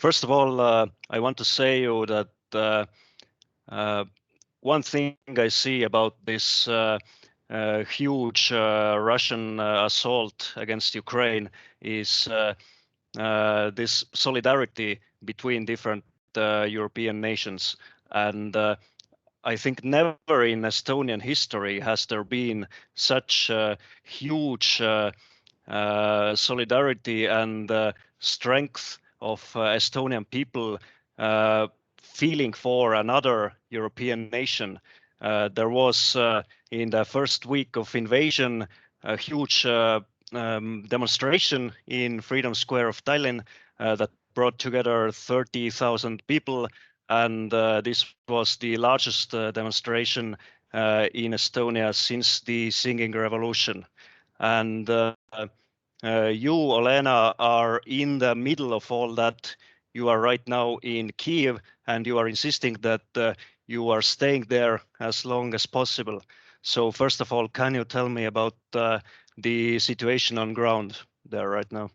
First of all, I want to say you that one thing I see about this huge Russian assault against Ukraine is this solidarity between different European nations. And I think never in Estonian history has there been such huge solidarity and strength of Estonian people feeling for another European nation. There was in the first week of invasion a huge demonstration in Freedom Square of Tallinn that brought together 30,000 people, and this was the largest demonstration in Estonia since the Singing Revolution. And you, Olena, are in the middle of all that. You are right now in Kyiv, and you are insisting that you are staying there as long as possible. So first of all, can you tell me about the situation on ground there right now?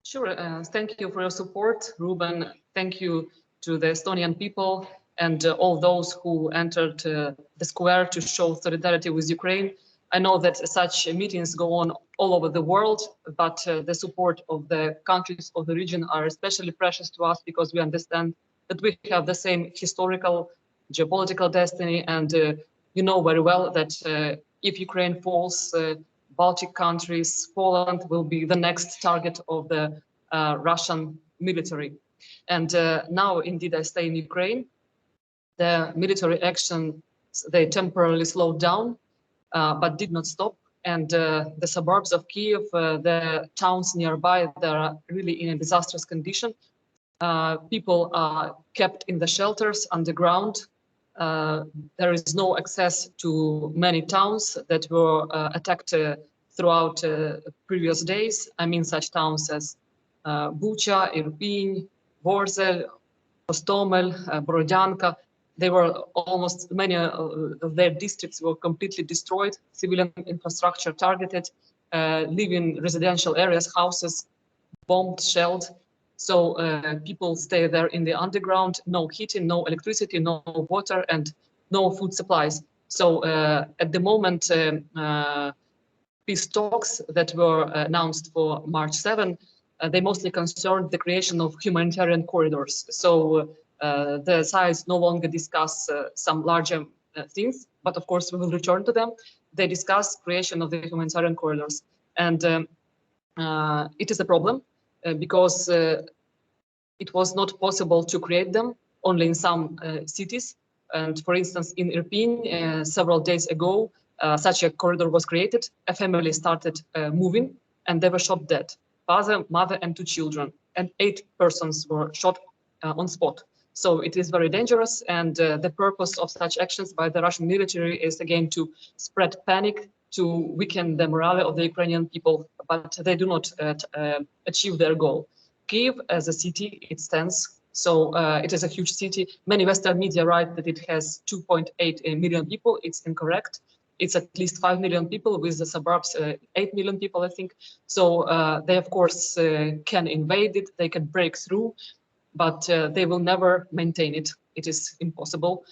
Sure. Thank you for your support, Ruben. Thank you to the Estonian people and all those who entered the square to show solidarity with Ukraine. I know that such meetings go on all over the world, but the support of the countries of the region are especially precious to us because we understand that we have the same historical, geopolitical destiny. And you know very well that if Ukraine falls, Baltic countries, Poland will be the next target of the Russian military. And now, indeed, I stay in Ukraine. The military action, they temporarily slowed down, but did not stop. And the suburbs of Kyiv, the towns nearby, they're really in a disastrous condition. People are kept in the shelters underground. There is no access to many towns that were attacked throughout previous days. I mean such towns as Bucha, Irpin, Vorzel, Hostomel, Borodyanka. They were almost, many of their districts were completely destroyed, civilian infrastructure targeted, living residential areas, houses bombed, shelled. So people stay there in the underground, no heating, no electricity, no water, and no food supplies. So at the moment, peace talks that were announced for March 7, they mostly concerned the creation of humanitarian corridors. So the sides no longer discuss some larger things, but of course we will return to them. They discuss creation of the humanitarian corridors. And it is a problem because it was not possible to create them only in some cities. And for instance, in Irpin, several days ago, such a corridor was created. A family started moving and they were shot dead. Father, mother, and 2 children. And 8 persons were shot on spot. So it is very dangerous. And the purpose of such actions by the Russian military is again to spread panic, to weaken the morale of the Ukrainian people, but they do not achieve their goal. Kyiv as a city, it stands. So it is a huge city. Many Western media write that it has 2.8 million people. It's incorrect. It's at least 5 million people, with the suburbs 8 million people, I think. So they, of course, can invade it. They can break through, but they will never maintain it. It is impossible.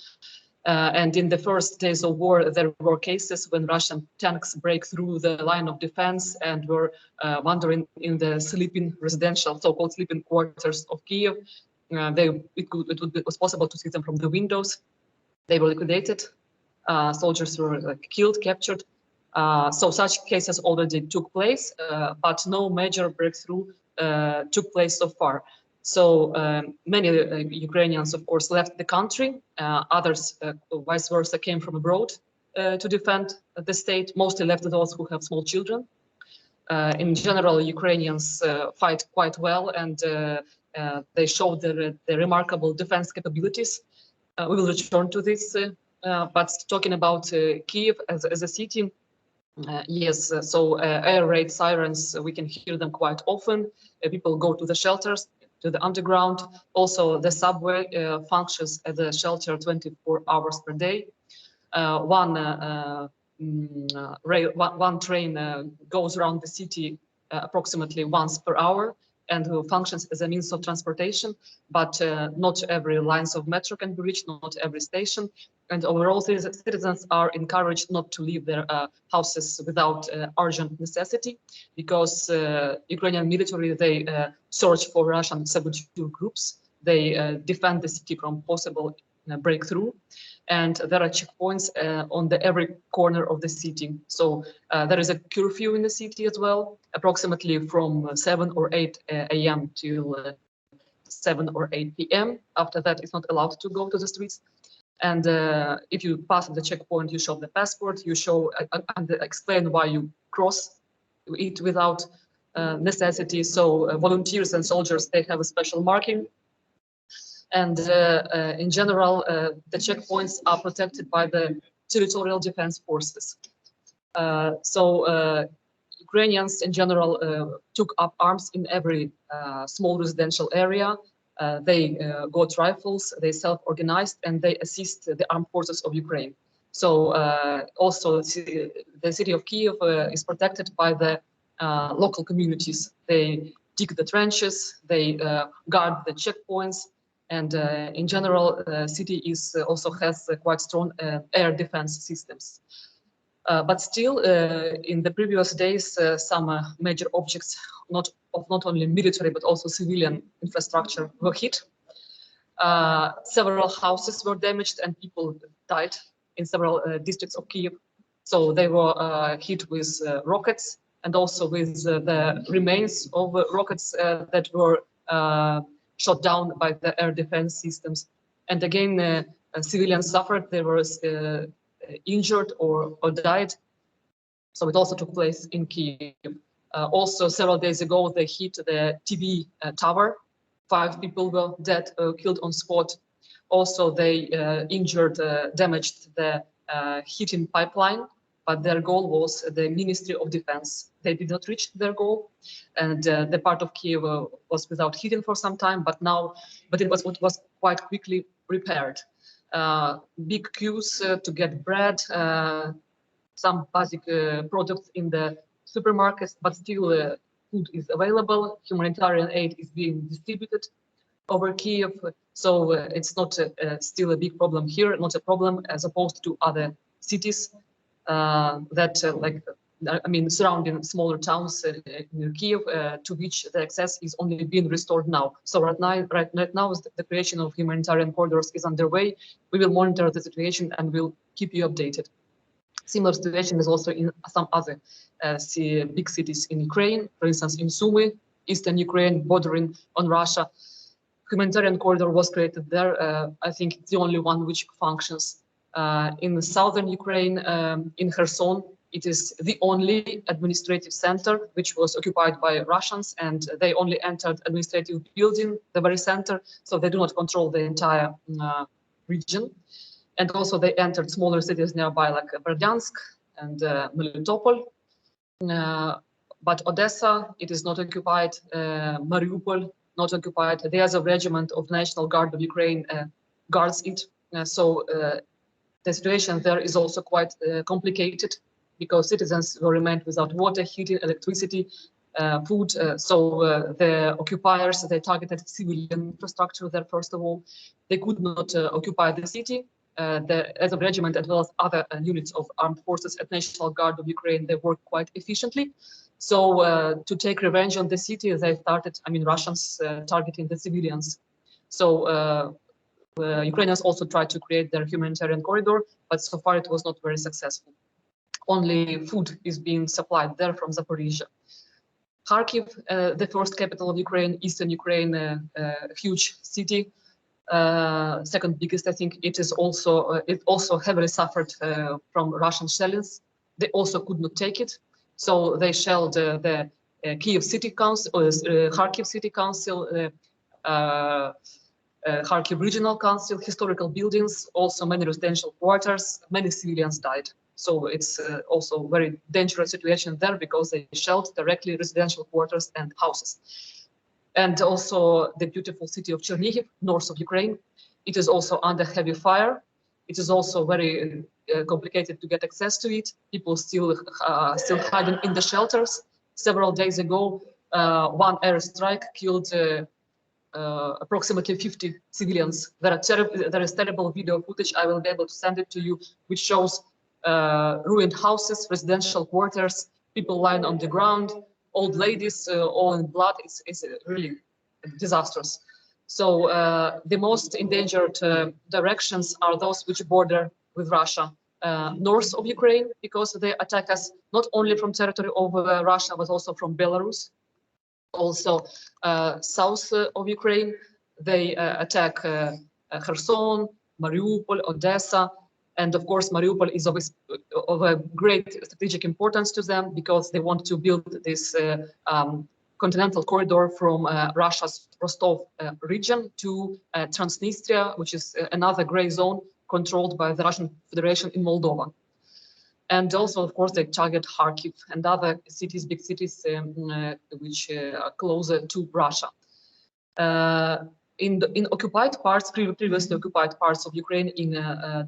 And in the first days of war, there were cases when Russian tanks break through the line of defense and were wandering in the sleeping residential, so-called sleeping quarters of Kyiv. It was possible to see them from the windows. They were liquidated. Soldiers were killed, captured. So such cases already took place, but no major breakthrough took place so far. So many Ukrainians, of course, left the country. Others, vice versa, came from abroad to defend the state. Mostly left those who have small children. In general, Ukrainians fight quite well, and they show their remarkable defense capabilities. We will return to this. But talking about Kyiv as a city, yes, so air raid sirens, we can hear them quite often. People go to the shelters, to the underground. Also, the subway functions as a shelter 24 hours per day. One train goes around the city approximately once per hour. and who functions as a means of transportation, but not every lines of metro can be reached, not every station. And overall, citizens are encouraged not to leave their houses without urgent necessity, because Ukrainian military, they search for Russian saboteur groups. They defend the city from possible breakthrough. And there are checkpoints on every corner of the city. So there is a curfew in the city as well, approximately from 7 or 8 a.m. till 7 or 8 p.m. After that, it's not allowed to go to the streets. And if you pass the checkpoint, you show the passport, you show and explain why you cross it without necessity. So volunteers and soldiers, they have a special marking. And in general, the checkpoints are protected by the territorial defense forces. So Ukrainians in general took up arms in every small residential area. They got rifles, they self-organized, and they assist the armed forces of Ukraine. So also the city of Kyiv is protected by the local communities. They dig the trenches, they guard the checkpoints, and in general, the city also has quite strong air defense systems. But still, in the previous days, some major objects, not only military but also civilian infrastructure, were hit. Several houses were damaged and people died in several districts of Kyiv. So they were hit with rockets, and also with the remains of rockets that were shot down by the air defense systems. And again, civilians suffered. They were injured or died. So it also took place in Kyiv. Also, several days ago, they hit the TV tower. 5 people were dead, killed on spot. Also, they injured, damaged the heating pipeline, but their goal was the Ministry of Defense. They did not reach their goal, and the part of Kyiv was without heating for some time, but it was quite quickly repaired. Big queues to get bread, some basic products in the supermarkets, but still food is available. Humanitarian aid is being distributed over Kyiv. So it's not still a big problem here, not a problem as opposed to other cities surrounding smaller towns near Kyiv, to which the access is only being restored now. So right now, the creation of humanitarian corridors is underway. We will monitor the situation and we'll keep you updated. Similar situation is also in some other big cities in Ukraine. For instance, in Sumy, eastern Ukraine, bordering on Russia, humanitarian corridor was created there. I think it's the only one which functions. In the southern Ukraine, in Kherson, it is the only administrative center which was occupied by Russians, and they only entered administrative building, the very center, so they do not control the entire region. And also they entered smaller cities nearby like Berdyansk and Melitopol. But Odessa, it is not occupied. Mariupol, not occupied. The Azov regiment of National Guard of Ukraine guards it. So the situation there is also quite complicated, because citizens were remained without water, heating, electricity, food. So the occupiers, they targeted civilian infrastructure there first of all. They could not occupy the city. The Azov regiment, as well as other units of armed forces at National Guard of Ukraine, they work quite efficiently. So to take revenge on the city, they started, Russians targeting the civilians. So Ukrainians also tried to create their humanitarian corridor, but so far it was not very successful. Only food is being supplied there from Zaporizhia. Kharkiv, the first capital of Ukraine, eastern Ukraine, a huge city, second biggest, I think. It also heavily suffered from Russian shellings. They also could not take it, so they shelled the Kyiv City Council, Kharkiv City Council, Kharkiv Regional Council, historical buildings, also many residential quarters. Many civilians died. So it's also very dangerous situation there, because they shelled directly residential quarters and houses. And also the beautiful city of Chernihiv, north of Ukraine. It is also under heavy fire. It is also very complicated to get access to it. People still hiding in the shelters. Several days ago, one airstrike killed approximately 50 civilians. There is terrible video footage. I will be able to send it to you, which shows ruined houses, residential quarters, people lying on the ground, old ladies, all in blood. It's really disastrous. So the most endangered directions are those which border with Russia. North of Ukraine, because they attack us not only from territory of Russia, but also from Belarus. Also, south of Ukraine, they attack Kherson, Mariupol, Odessa, and of course, Mariupol is of a great strategic importance to them because they want to build this continental corridor from Russia's Rostov region to Transnistria, which is another gray zone controlled by the Russian Federation in Moldova. And also, of course, they target Kharkiv and other cities, big cities, which are closer to Russia. In occupied parts, previously occupied parts of Ukraine, in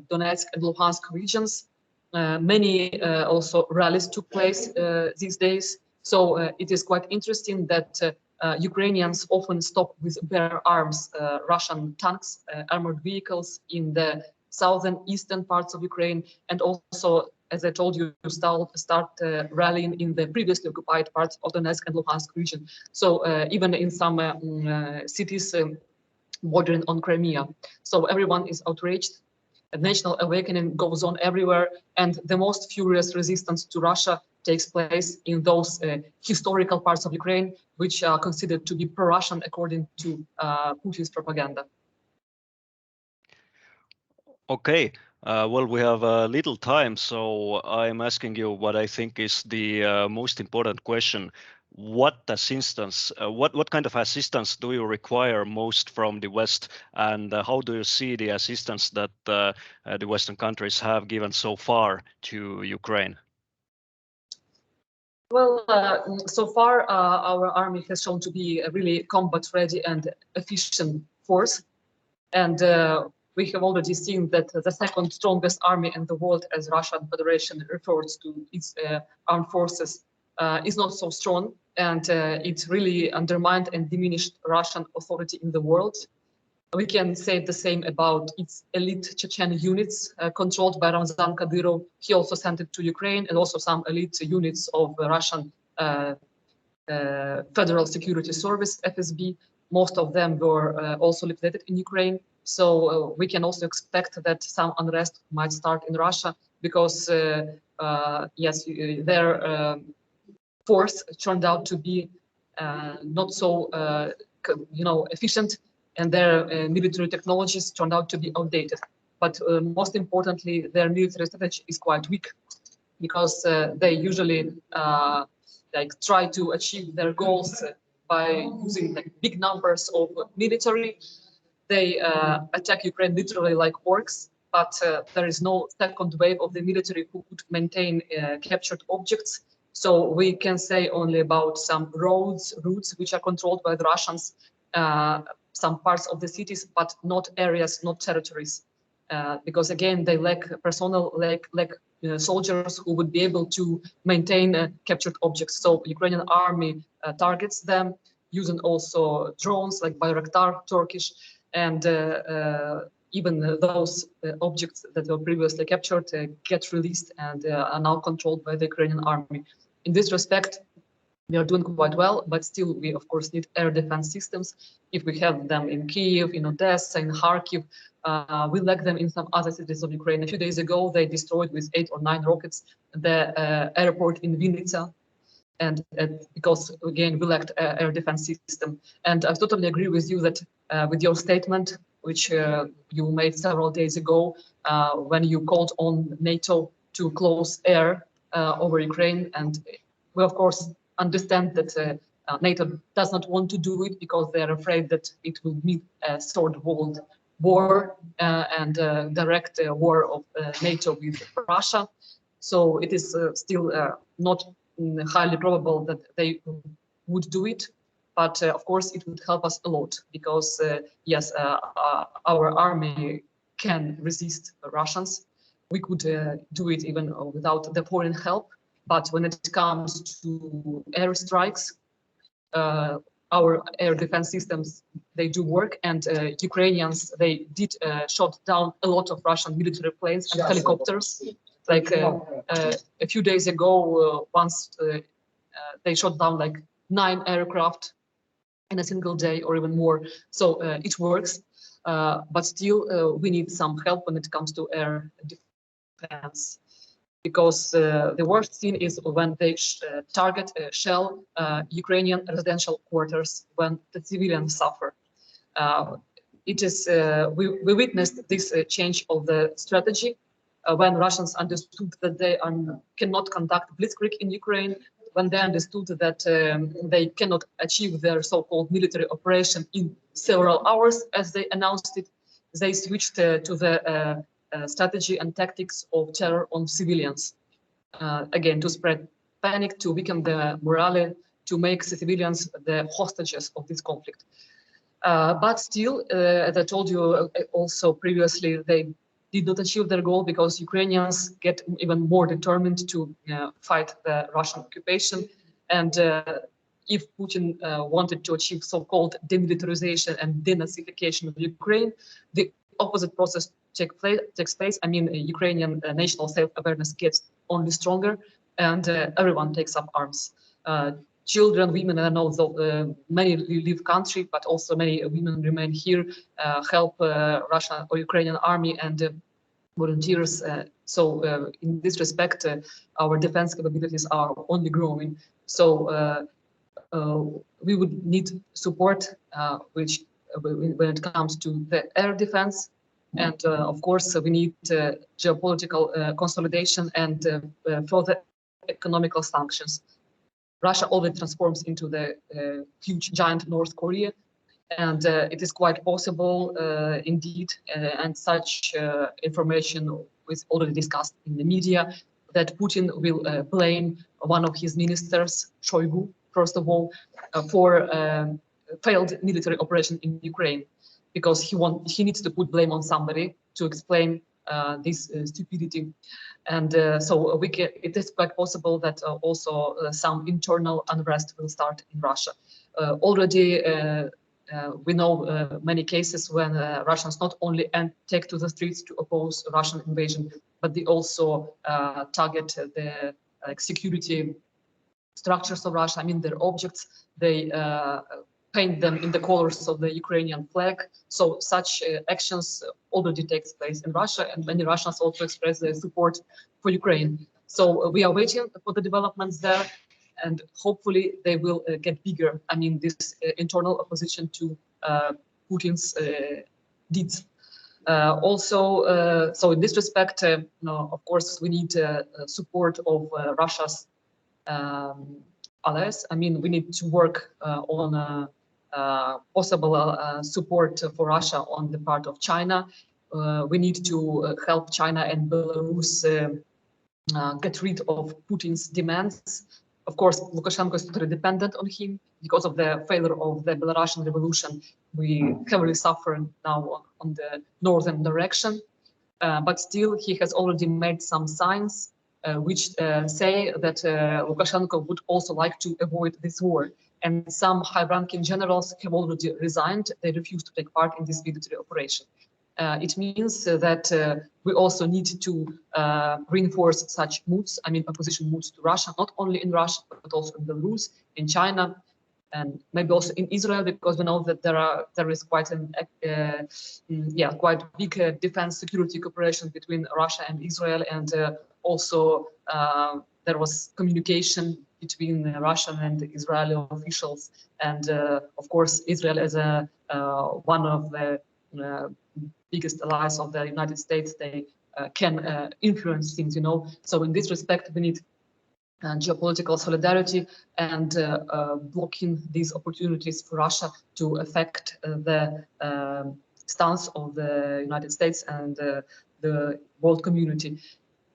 Donetsk and Luhansk regions, many also rallies took place these days. So it is quite interesting that Ukrainians often stop with bare arms Russian tanks, armored vehicles in the southern eastern parts of Ukraine, and also, as I told you, start rallying in the previously occupied parts of Donetsk and Luhansk region. So even in some cities bordering on Crimea. So everyone is outraged. A national awakening goes on everywhere, and the most furious resistance to Russia takes place in those historical parts of Ukraine, which are considered to be pro-Russian according to Putin's propaganda. Okay, well, we have little time, so I'm asking you what I think is the most important question. What assistance, what kind of assistance do you require most from the West, and how do you see the assistance that the Western countries have given so far to Ukraine? Well, so far our army has shown to be a really combat-ready and efficient force, and we have already seen that the second strongest army in the world, as Russian Federation refers to its armed forces, is not so strong, and it really undermined and diminished Russian authority in the world. We can say the same about its elite Chechen units controlled by Ramzan Kadyrov. He also sent it to Ukraine, and also some elite units of the Russian Federal Security Service, FSB. Most of them were also liquidated in Ukraine. So we can also expect that some unrest might start in Russia because, yes, their force turned out to be not so, efficient, and their military technologies turned out to be outdated. But most importantly, their military strategy is quite weak because they usually try to achieve their goals by using big numbers of military. They attack Ukraine literally like orcs, but there is no second wave of the military who could maintain captured objects. So we can say only about some routes which are controlled by the Russians, some parts of the cities, but not areas, not territories. Because again, they lack personnel, lack soldiers who would be able to maintain captured objects. So Ukrainian army targets them using also drones like Bayraktar, Turkish, and even those objects that were previously captured get released and are now controlled by the Ukrainian army. In this respect, we are doing quite well, but still we of course need air defense systems. If we have them in Kyiv, in Odessa, in Kharkiv, we lack them in some other cities of Ukraine. A few days ago, they destroyed with 8 or 9 rockets the airport in Vinnytsia, and because again we lacked air defense system. And I totally agree with you that with your statement, which you made several days ago, when you called on NATO to close air over Ukraine, and we of course understand that NATO does not want to do it because they are afraid that it will mean a sword-walled war and direct war of NATO with Russia. So it is still not highly probable that they would do it. But of course, it would help us a lot because, yes, our army can resist the Russians. We could do it even without the foreign help. But when it comes to airstrikes, our air defense systems, they do work, and Ukrainians, they did shot down a lot of Russian military planes and helicopters. Like a few days ago, once they shot down like 9 aircraft in a single day or even more. So it works, but still we need some help when it comes to air defense. Because the worst thing is when they target shell Ukrainian residential quarters when the civilians suffer. It is we witnessed this change of the strategy when Russians understood that they cannot conduct blitzkrieg in Ukraine, when they understood that they cannot achieve their so-called military operation in several hours, as they announced it, they switched to the strategy and tactics of terror on civilians. Again, to spread panic, to weaken the morale, to make the civilians the hostages of this conflict. But still, as I told you also previously, they did not achieve their goal because Ukrainians get even more determined to fight the Russian occupation. And if Putin wanted to achieve so-called demilitarization and denazification of Ukraine, the opposite process takes place. I mean, Ukrainian national self-awareness gets only stronger, and everyone takes up arms. Children, women, I know many leave country, but also many women remain here, help Russian or Ukrainian army and volunteers. So in this respect, our defense capabilities are only growing. So we would need support, which when it comes to the air defense. And of course, we need geopolitical consolidation and further economical sanctions. Russia already transforms into the huge giant North Korea, and it is quite possible, indeed, and such information was already discussed in the media, that Putin will blame one of his ministers, Shoigu, first of all, for failed military operation in Ukraine, because he needs to put blame on somebody to explain this stupidity. And so it is quite possible that also some internal unrest will start in Russia. Already we know many cases when Russians not only take to the streets to oppose Russian invasion, but they also target the security structures of Russia. I mean, their objects, they paint them in the colors of the Ukrainian flag. So such actions already takes place in Russia, and many Russians also express their support for Ukraine. So we are waiting for the developments there, and hopefully they will get bigger. I mean, this internal opposition to Putin's deeds. Also, so in this respect, of course, we need support of Russia's allies. I mean, we need to work on possible support for Russia on the part of China. We need to help China and Belarus get rid of Putin's demands. Of course, Lukashenko is totally dependent on him because of the failure of the Belarusian revolution. We heavily suffer now on the northern direction, but still he has already made some signs which say that Lukashenko would also like to avoid this war. And some high-ranking generals have already resigned. They refuse to take part in this military operation. It means that we also need to reinforce such moods, I mean opposition moods to Russia, not only in Russia, but also in Belarus, in China, and maybe also in Israel, because we know that there is quite an quite big defense security cooperation between Russia and Israel, and also there was communication between Russian and Israeli officials, and of course Israel as one of the biggest allies of the United States, they can influence things, you know. So in this respect, we need geopolitical solidarity and blocking these opportunities for Russia to affect the stance of the United States and the world community.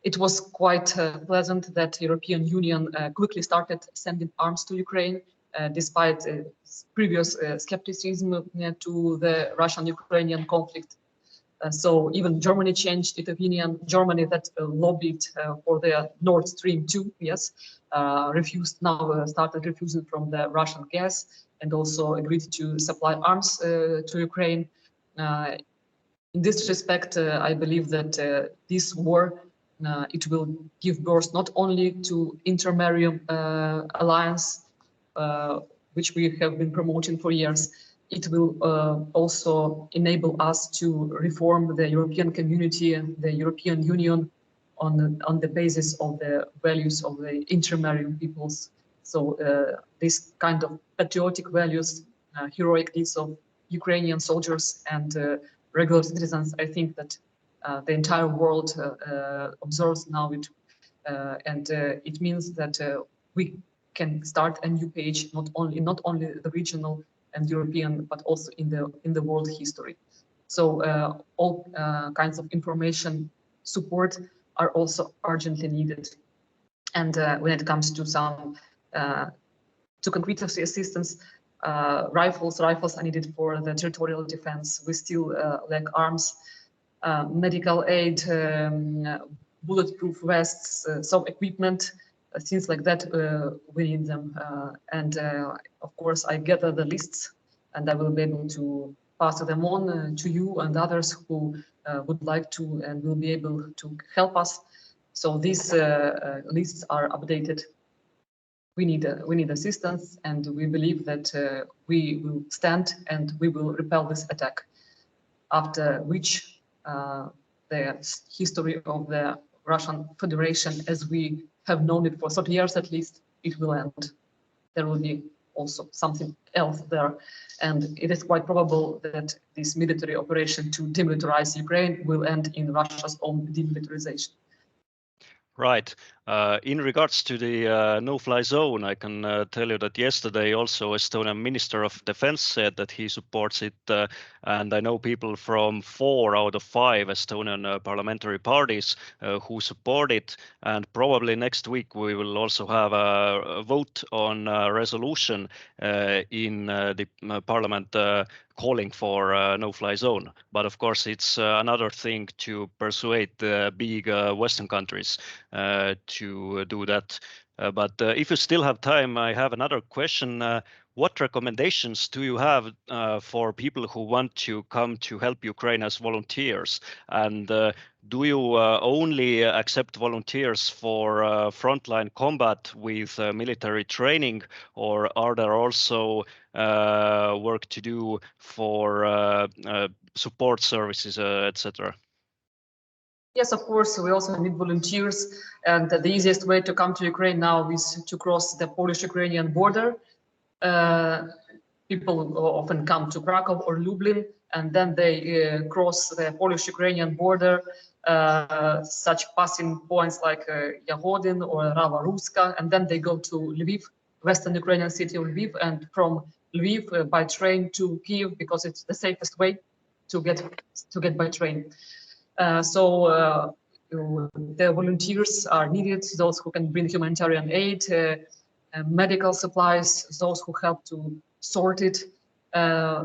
It was quite pleasant that the European Union quickly started sending arms to Ukraine, despite previous skepticism to the Russian-Ukrainian conflict. So even Germany changed its opinion. Germany that lobbied for the Nord Stream 2, yes, started refusing from the Russian gas and also agreed to supply arms to Ukraine. In this respect, I believe that this war, it will give birth not only to Intermarium alliance, which we have been promoting for years. It will also enable us to reform the European community and the European Union on the basis of the values of the Intermarium peoples. So this kind of patriotic values, heroic deeds of Ukrainian soldiers and regular citizens, I think that the entire world observes now it, and it means that we can start a new page, not only the regional and European, but also in the world history. So all kinds of information support are also urgently needed. And when it comes to some to concrete assistance, rifles are needed for the territorial defense. We still lack arms, medical aid, bulletproof vests, some equipment, things like that. We need them, and of course, I gather the lists, and I will be able to pass them on to you and others who would like to and will be able to help us. So these lists are updated. We need assistance, and we believe that we will stand and we will repel this attack. After which the history of the Russian Federation, as we have known it for 30 years at least, it will end. There will be also something else there, and it is quite probable that this military operation to demilitarize Ukraine will end in Russia's own demilitarization. Right. In regards to the no-fly zone, I can tell you that yesterday also Estonian Minister of Defense said that he supports it, and I know people from 4 out of 5 Estonian parliamentary parties who support it, and probably next week we will also have a vote on a resolution in the parliament calling for a no-fly zone. But of course, it's another thing to persuade the big Western countries to do that. But if you still have time, I have another question. What recommendations do you have for people who want to come to help Ukraine as volunteers? And do you only accept volunteers for frontline combat with military training, or are there also work to do for support services, etc.? Yes, of course, we also need volunteers, and the easiest way to come to Ukraine now is to cross the Polish-Ukrainian border. People often come to Krakow or Lublin, and then they cross the Polish-Ukrainian border, such passing points like Yagodin or Rava Ruska, and then they go to Lviv, Western Ukrainian city of Lviv, and from Lviv by train to Kyiv, because it's the safest way to get by train. So the volunteers are needed, those who can bring humanitarian aid, medical supplies, those who help to sort it,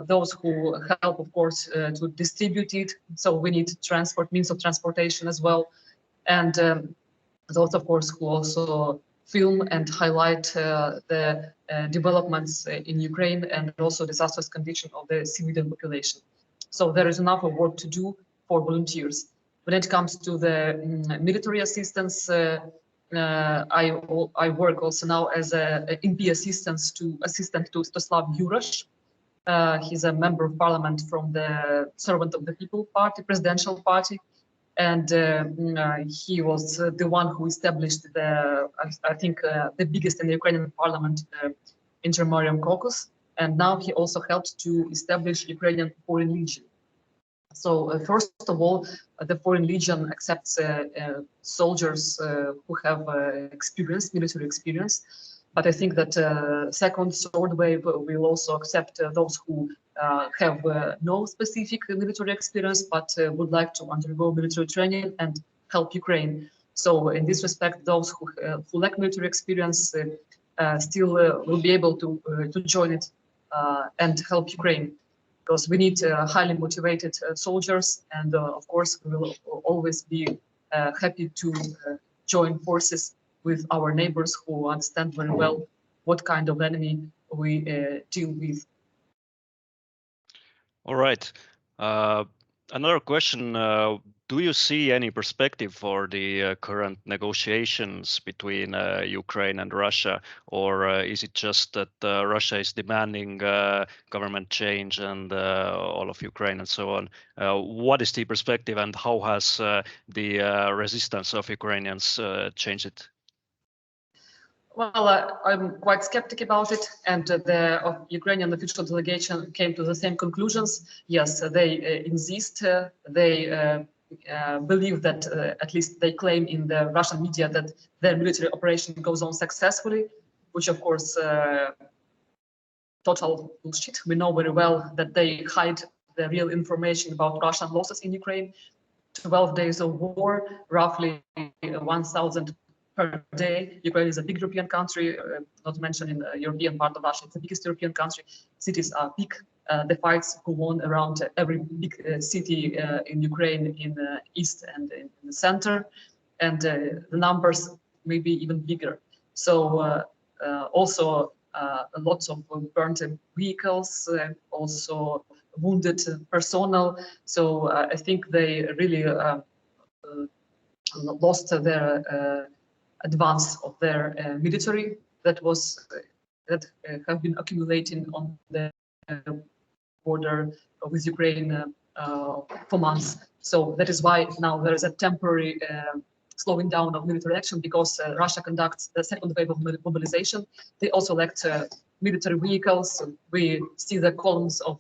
those who help, of course, to distribute it. So we need means of transportation as well. And those, of course, who also film and highlight the developments in Ukraine and also disastrous condition of the civilian population. So there is enough of work to do for volunteers. When it comes to the military assistance, I work also now as an MP assistant to Stoslav Jurash. He's a member of parliament from the Servant of the People Party, presidential party, and he was the one who established I think the biggest in the Ukrainian parliament, Intermarium caucus, and now he also helped to establish Ukrainian Foreign Legion. So first of all, the Foreign Legion accepts soldiers who have military experience. But I think that second, third wave will also accept those who have no specific military experience, but would like to undergo military training and help Ukraine. So in this respect, those who lack military experience still will be able to join it and help Ukraine. because we need highly motivated soldiers, and of course we will always be happy to join forces with our neighbors who understand very well what kind of enemy we deal with. All right. Another question, do you see any perspective for the current negotiations between Ukraine and Russia, or is it just that Russia is demanding government change and all of Ukraine and so on? What is the perspective, and how has the resistance of Ukrainians changed it? Well, I'm quite skeptic about it, and the Ukrainian official delegation came to the same conclusions. Yes, they insist, they believe that, at least they claim in the Russian media, that their military operation goes on successfully, which of course, total bullshit. We know very well that they hide the real information about Russian losses in Ukraine. 12 days of war, roughly 1,000 per day. Ukraine is a big European country, not to mention in the European part of Russia, it's the biggest European country. Cities are big. The fights go on around every big city in Ukraine, in the east and in the center, and the numbers may be even bigger. So also lots of burnt vehicles, also wounded personnel. So I think they really lost their advance of their military that have been accumulating on the border with Ukraine for months. So that is why now there is a temporary slowing down of military action, because Russia conducts the second wave of mobilization. They also elect military vehicles. We see the columns of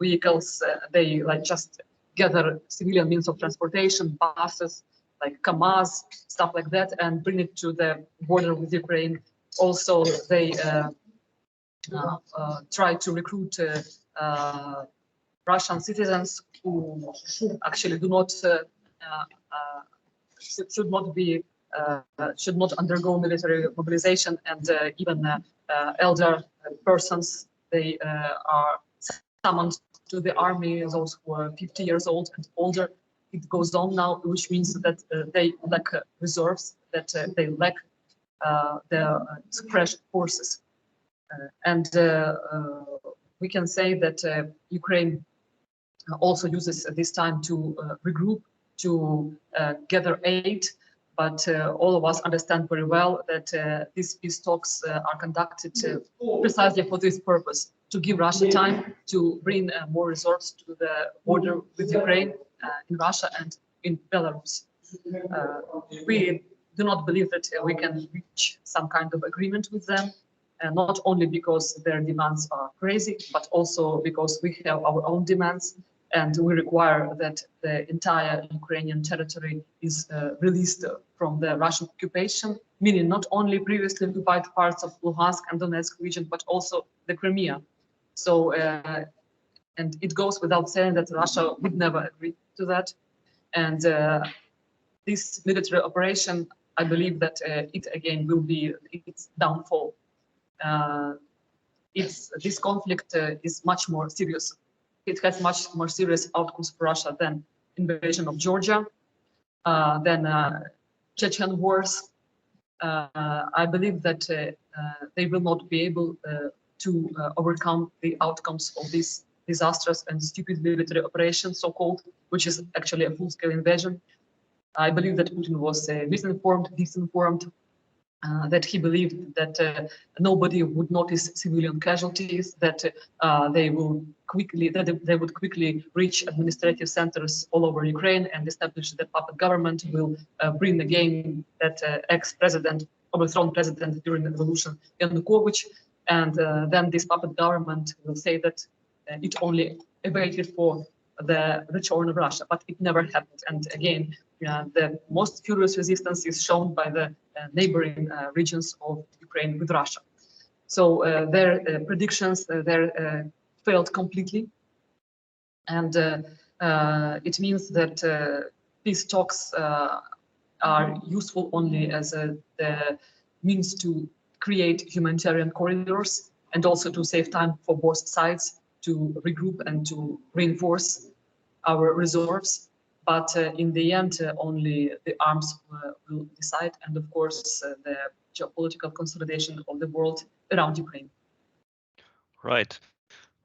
vehicles. They just gather civilian means of transportation, buses, like KAMAZ, stuff like that, and bring it to the border with Ukraine. Also, they try to recruit Russian citizens who actually do not should not undergo military mobilization, and even elder persons, they are summoned to the army, those who are 50 years old and older. It goes on now, which means that they lack reserves, that they lack their fresh forces. And we can say that Ukraine also uses this time to regroup, to gather aid, but all of us understand very well that these peace talks are conducted precisely for this purpose, to give Russia time to bring more resources to the border with Ukraine in Russia and in Belarus. We do not believe that we can reach some kind of agreement with them, not only because their demands are crazy, but also because we have our own demands, and we require that the entire Ukrainian territory is released from the Russian occupation, meaning not only previously occupied parts of Luhansk and Donetsk region, but also the Crimea. So, and it goes without saying that Russia would never agree to that. And this military operation, I believe that it again will be its downfall. This conflict is much more serious. It has much more serious outcomes for Russia than invasion of Georgia, than Chechen wars. I believe that they will not be able to overcome the outcomes of this disastrous and stupid military operation, so-called, which is actually a full-scale invasion. I believe that Putin was misinformed, disinformed, that he believed that nobody would notice civilian casualties, that they would quickly reach administrative centers all over Ukraine and establish the puppet government, will bring again that ex-president, overthrown president during the revolution, Yanukovych, and then this puppet government will say that it only awaited for the return of Russia, but it never happened. And again, the most furious resistance is shown by the neighboring regions of Ukraine with Russia. So their predictions failed completely, and it means that peace talks are useful only as the means to create humanitarian corridors and also to save time for both sides. to regroup and to reinforce our reserves. But in the end, only the arms will decide, and of course, the geopolitical consolidation of the world around Ukraine. Right.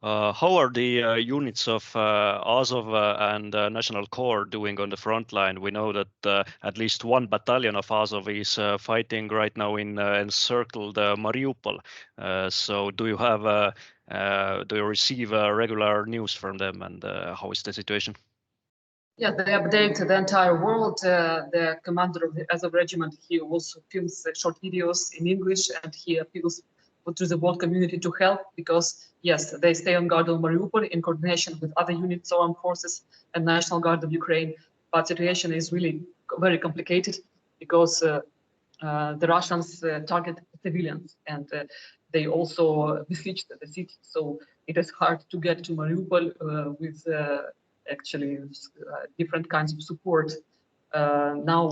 How are the units of Azov and National Corps doing on the front line? We know that at least one battalion of Azov is fighting right now in encircled Mariupol. So do you have do you receive regular news from them, and how is the situation? Yeah, they update the entire world. The commander of the Azov regiment, he also films short videos in English, and he appeals to the world community to help, because yes, they stay on guard on Mariupol in coordination with other units of armed forces and National Guard of Ukraine. But situation is really very complicated, because the Russians target civilians, and they also besieged the city. So it is hard to get to Mariupol with actually different kinds of support. Now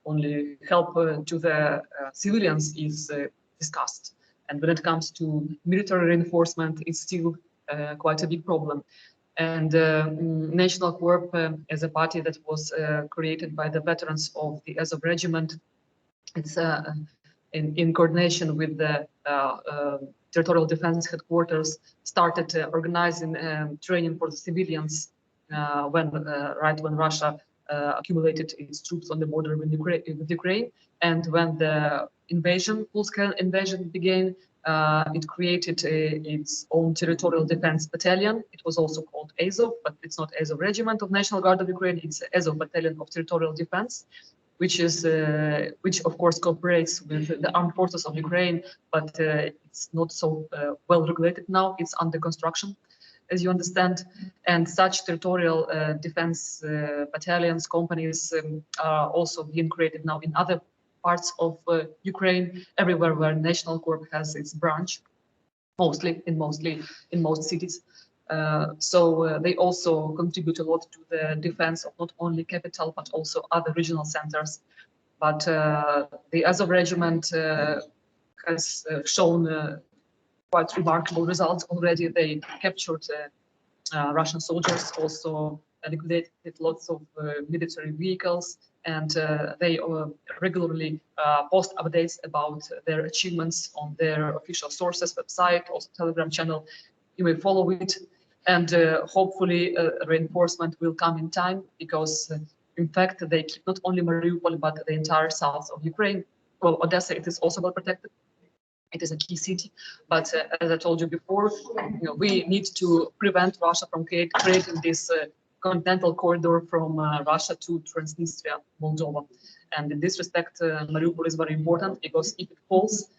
only help to the civilians is discussed. And when it comes to military reinforcement, it's still quite a big problem. And National Corps, as a party that was created by the veterans of the Azov regiment, it's in coordination with the territorial defense headquarters, started organizing training for the civilians when Russia accumulated its troops on the border with Ukraine, and when the full-scale invasion began, it created its own territorial defense battalion. It was also called Azov, but it's not Azov Regiment of National Guard of Ukraine. It's Azov Battalion of Territorial Defense, which of course cooperates with the armed forces of Ukraine, but it's not so well regulated now. It's under construction, as you understand. And such territorial defense battalions, companies are also being created now in other parts of Ukraine, everywhere where National Corps has its branch, mostly in most cities. So they also contribute a lot to the defense of not only capital, but also other regional centers. But the Azov regiment has shown quite remarkable results already. They captured Russian soldiers, also liquidated lots of military vehicles, and they regularly post updates about their achievements on their official sources website, also Telegram channel. You may follow it, and hopefully reinforcement will come in time, because in fact they keep not only Mariupol but the entire south of Ukraine. Well, Odessa, it is also well protected. It is a key city, but as I told you before, we need to prevent Russia from creating this continental corridor from Russia to Transnistria, Moldova. And in this respect, Mariupol is very important, because if it falls,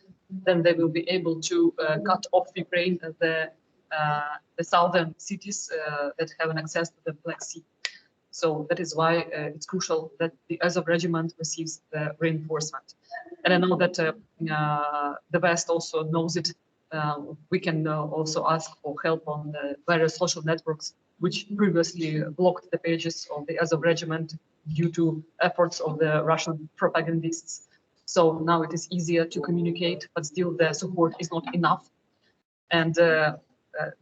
then they will be able to cut off Ukraine the southern cities that have an access to the Black Sea. So that is why it's crucial that the Azov regiment receives the reinforcement. And I know that the West also knows it. We can also ask for help on the various social networks, which previously blocked the pages of the Azov regiment due to efforts of the Russian propagandists. So now it is easier to communicate, but still the support is not enough. And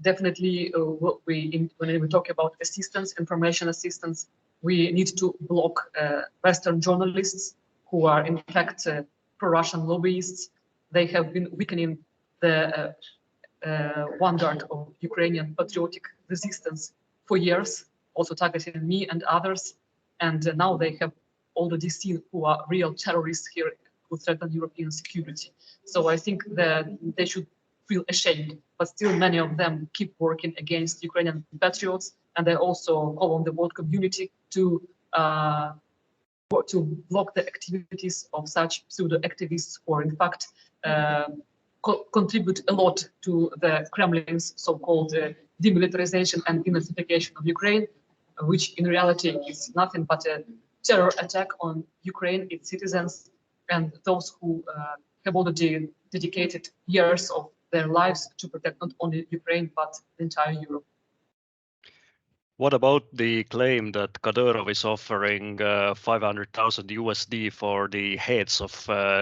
definitely, when we talk about assistance, information assistance, we need to block Western journalists who are in fact pro-Russian lobbyists. They have been weakening the vanguard of Ukrainian patriotic resistance for years, also targeting me and others. And now they have already seen who are real terrorists here who threaten European security. So I think that they should feel ashamed, but still many of them keep working against Ukrainian patriots, and they also call on the world community to block the activities of such pseudo-activists, or in fact contribute a lot to the Kremlin's so-called demilitarization and denazification of Ukraine, which in reality is nothing but a terror attack on Ukraine, its citizens, and those who have already dedicated years of their lives to protect not only Ukraine, but the entire Europe. What about the claim that Kadyrov is offering 500,000 USD for the heads of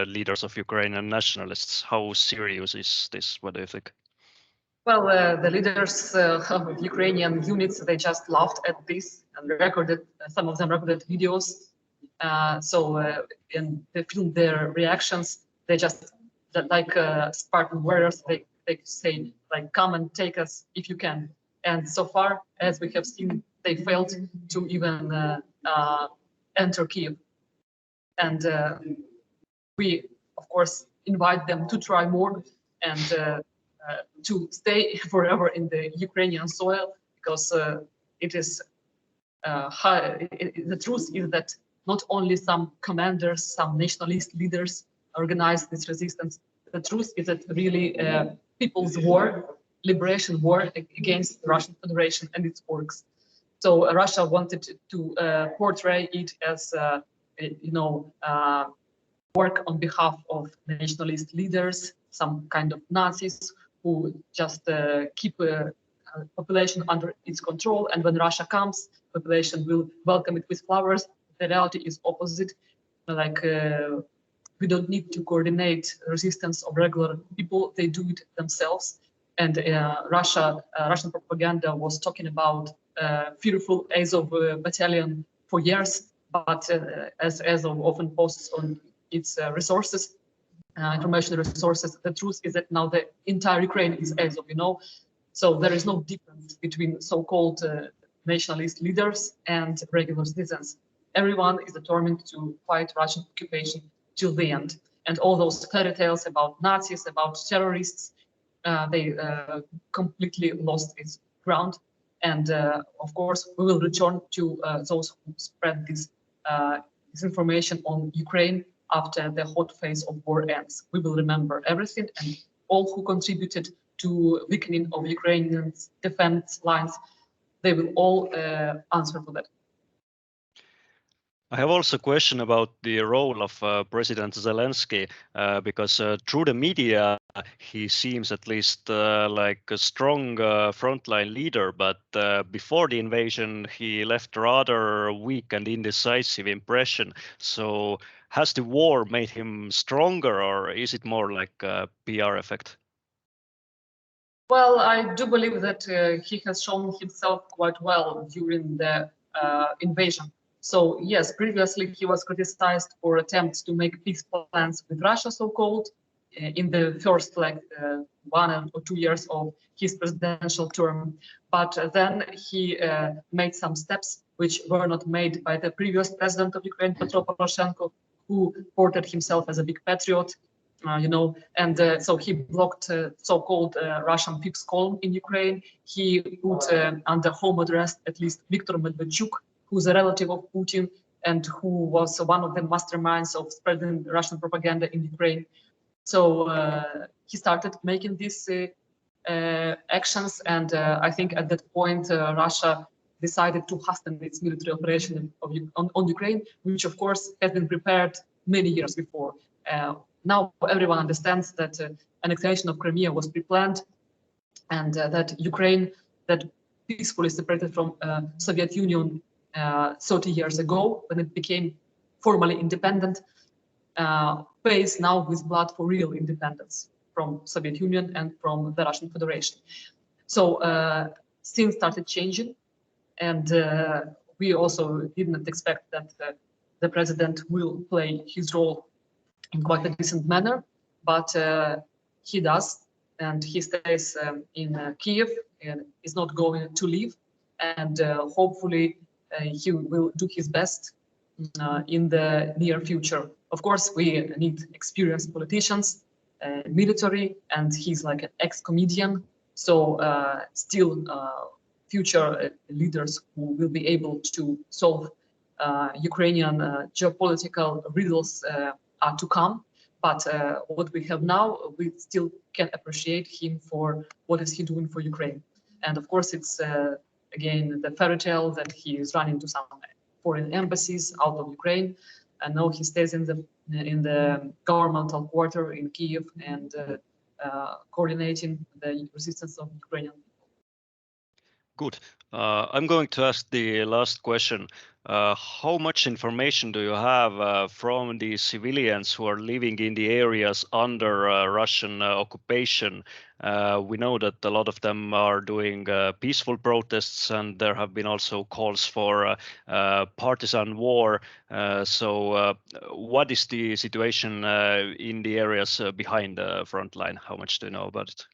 leaders of Ukrainian nationalists? How serious is this? What do you think? Well, the leaders of Ukrainian units, they just laughed at this and recorded, some of them recorded videos. And they filmed their reactions. They just, like Spartan warriors, they say, like, come and take us if you can. And so far, as we have seen, they failed to even enter Kyiv. And we, of course, invite them to try more and to stay forever in the Ukrainian soil, because it is the truth is that not only some commanders, some nationalist leaders organize this resistance. The truth is that really people's war, liberation war against the Russian Federation and its orgs. So Russia wanted to portray it as, work on behalf of nationalist leaders, some kind of Nazis who just keep population under its control, and when Russia comes, population will welcome it with flowers. The reality is opposite. Like we don't need to coordinate resistance of regular people; they do it themselves. And Russian propaganda was talking about fearful Azov battalion for years, but as Azov often posts on its resources, information resources, the truth is that now the entire Ukraine is Azov, So there is no difference between so-called nationalist leaders and regular citizens. Everyone is determined to fight Russian occupation till the end. And all those fairy tales about Nazis, about terrorists, they completely lost its ground. And of course, we will return to those who spread this information on Ukraine after the hot phase of war ends. We will remember everything, and all who contributed to weakening of Ukrainians' defense lines, they will all answer for that. I have also a question about the role of President Zelensky, because through the media, he seems at least like a strong frontline leader, but before the invasion, he left a rather weak and indecisive impression. So has the war made him stronger, or is it more like a PR effect? Well, I do believe that he has shown himself quite well during the invasion. So yes, previously he was criticized for attempts to make peace plans with Russia, so-called, in the first 1 or 2 years of his presidential term. But then he made some steps which were not made by the previous president of Ukraine, Petro Poroshenko, who portrayed himself as a big patriot. So he blocked so-called Russian Fifth Column in Ukraine. He put under home arrest at least Viktor Medvedchuk, who's a relative of Putin and who was one of the masterminds of spreading Russian propaganda in Ukraine. So he started making these actions, and I think at that point Russia decided to hasten its military operation on Ukraine, which of course had been prepared many years before. Now everyone understands that annexation of Crimea was pre-planned, and that Ukraine, that peacefully separated from Soviet Union 30 years ago, when it became formally independent, pays now with blood for real independence from Soviet Union and from the Russian Federation. So things started changing, and we also didn't expect that the president will play his role in quite a decent manner, but he does, and he stays in Kyiv and is not going to leave, and hopefully he will do his best in the near future. Of course, we need experienced politicians, military, and he's like an ex-comedian, so still future leaders who will be able to solve Ukrainian geopolitical riddles are to come. But what we have now, we still can appreciate him for what is he doing for Ukraine. And of course, it's again the fairy tale that he is running to some foreign embassies out of Ukraine, and now he stays in the governmental quarter in Kyiv and coordinating the resistance of Ukrainian people. Good. I'm going to ask the last question. How much information do you have from the civilians who are living in the areas under Russian occupation? We know that a lot of them are doing peaceful protests, and there have been also calls for partisan war. So, what is the situation in the areas behind the front line? How much do you know about it?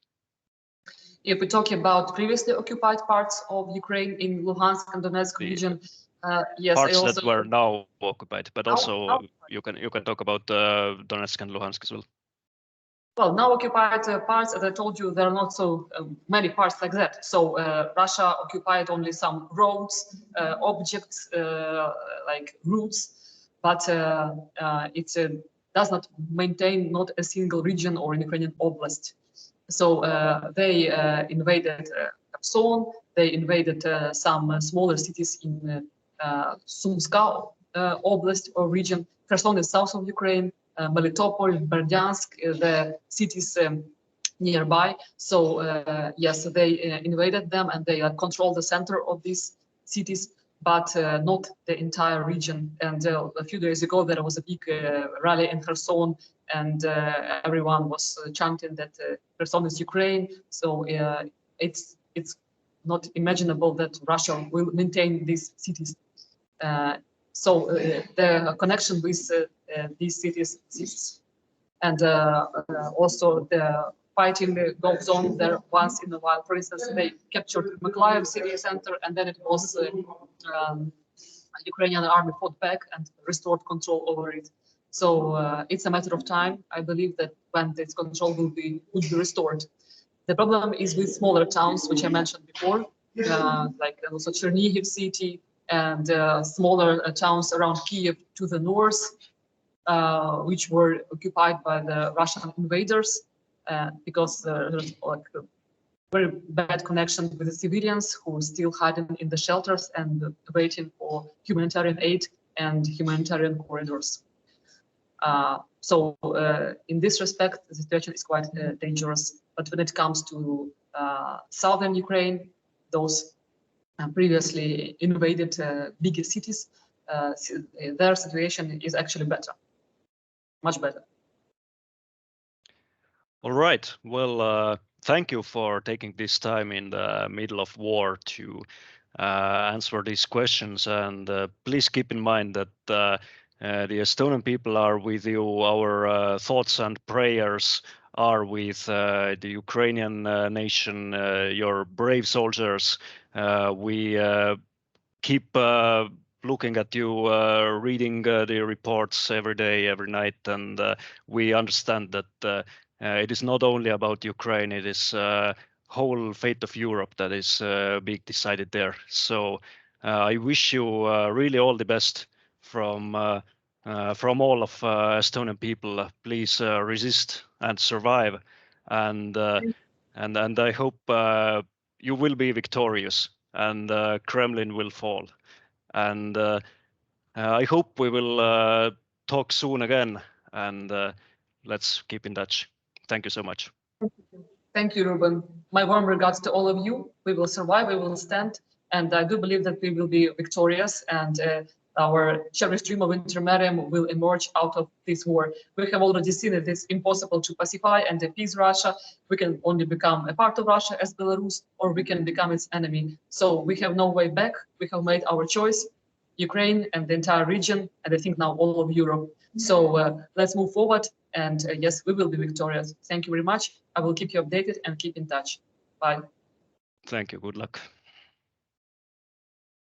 If we talk about previously occupied parts of Ukraine in Luhansk and Donetsk region, yes, parts that were now occupied, but also now you can talk about Donetsk and Luhansk as well. Well, now occupied parts, as I told you, there are not so many parts like that. So Russia occupied only some roads, objects like routes, but it does not maintain not a single region or an Ukrainian oblast. So they invaded Kherson, they invaded some smaller cities in Sumska oblast or region. Kherson is south of Ukraine, Melitopol, Berdyansk, the cities nearby. So yes, they invaded them and they control the center of these cities, but not the entire region. And a few days ago, there was a big rally in Kherson, and everyone was chanting that Kherson is Ukraine. So it's not imaginable that Russia will maintain these cities. So the connection with these cities exists. And also the fighting goes on there once in a while. For instance, they captured Mykolaiv city center, and then it was Ukrainian army fought back and restored control over it. So it's a matter of time. I believe that when this control will be restored. The problem is with smaller towns, which I mentioned before, like also Chernihiv city and smaller towns around Kyiv to the north, which were occupied by the Russian invaders because there's like a very bad connection with the civilians who are still hiding in the shelters and waiting for humanitarian aid and humanitarian corridors. So in this respect, the situation is quite dangerous. But when it comes to southern Ukraine, those previously invaded bigger cities, their situation is actually better, much better. All right. Well, thank you for taking this time in the middle of war to answer these questions. And please keep in mind that the Estonian people are with you. Our thoughts and prayers are with the Ukrainian nation, your brave soldiers. We keep looking at you, reading the reports every day, every night, and we understand that it is not only about Ukraine, it is whole fate of Europe that is being decided there. So I wish you really all the best from all of Estonian people. Please resist and survive, and I hope you will be victorious and Kremlin will fall. And I hope we will talk soon again, and let's keep in touch. Thank you so much. Thank you, Ruben. My warm regards to all of you. We will survive, we will stand, and I do believe that we will be victorious, and our cherished dream of intermedium will emerge out of this war. We have already seen that it's impossible to pacify and appease Russia. We can only become a part of Russia as Belarus, or we can become its enemy. So we have no way back. We have made our choice, Ukraine and the entire region, and I think now all of Europe. So let's move forward, and yes, we will be victorious. Thank you very much. I will keep you updated and keep in touch. Bye. Thank you. Good luck.